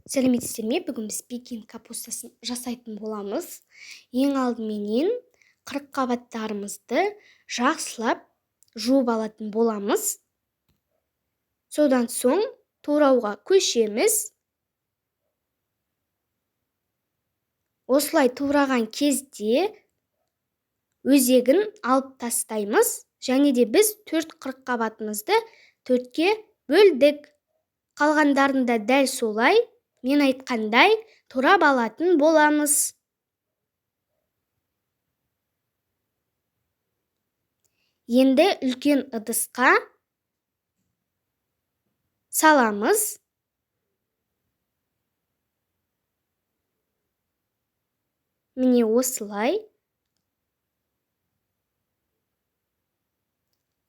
Сәлеметсіздер ме? Бүгін біз пекин капустасын жасайтын боламыз. Ең алдыменен қырыққабаттарымызды жақсылап жуып алатын боламыз. Содан соң турауға көшеміз. Осылай тураған кезде өзегін алып тастаймыз. Және де біз 4 қырыққабатымызды 4-ке бөлдік. Қалғандарын да дәл солай мен айтқандай турап алатын боламыз. Енді үлкен ыдысқа саламыз. Міне осылай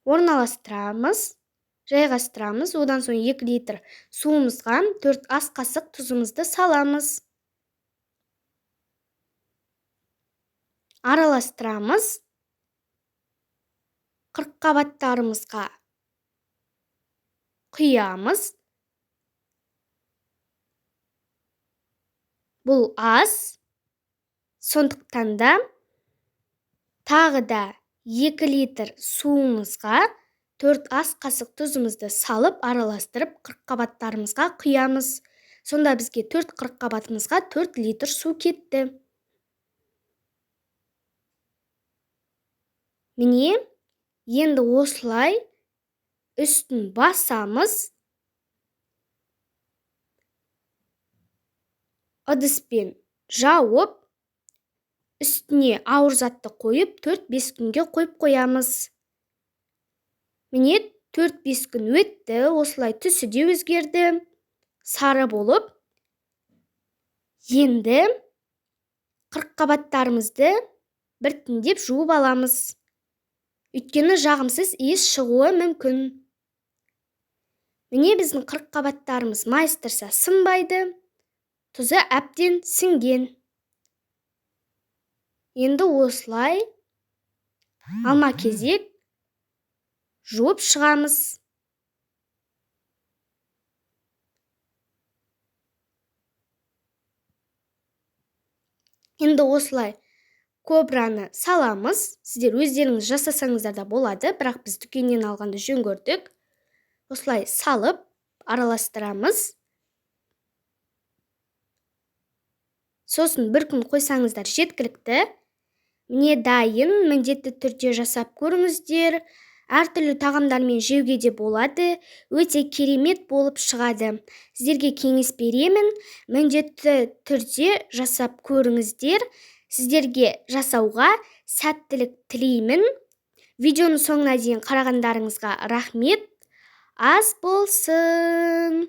орналастырамыз. Жайғастырамыз. Одан соң 2 литр суымызға 4 ас қасық тұзымызды саламыз. Араластырамыз. Қырыққабаттарымызға құямыз. Бұл аз. Сондықтан да тағы да 2 литр суымызға 4 ас қасық тұзымызды салып араластырып қырыққабаттарымызға құямыз. Сонда бізге 4 қырыққабатымызға 4 литр су кетті. Міне, енді осылай үстін басамыз. Ыдыспен жауып, үстіне ауыр затты қойып 4-5 күнге қойып қоямыз. Міне 4-5 күн өтті, осылай түсі де өзгерді, сары болып. Енді қырыққабаттарымызды біртіндеп жуып аламыз. Өйткені жағымсыз иіс шығуы мүмкін. Міне біздің қырыққабаттарымыз майыстырса сынбайды, тұзы әбден сіңген. Енді осылай алма-кезек жуып шығамыз. Енді осылай кобраны саламыз. Сіздер өздеріңіз жасасаңыздар да болады, бірақ біз дүкеннен алғанды жөн көрдік. Осылай салып араластырамыз. Сосын 1 күн қойсаңыздар жеткілікті. Міне дайын, міндетті түрде жасап көріңіздер. Әртүрлі тағамдармен жеуге де болады. Өте керемет болып шығады. Сіздерге кеңес беремін. Міндетті түрде жасап көріңіздер. Сіздерге жасауға сәттілік тілеймін. Видеоның соңына дейін қарағандарыңызға рахмет. Ас болсын.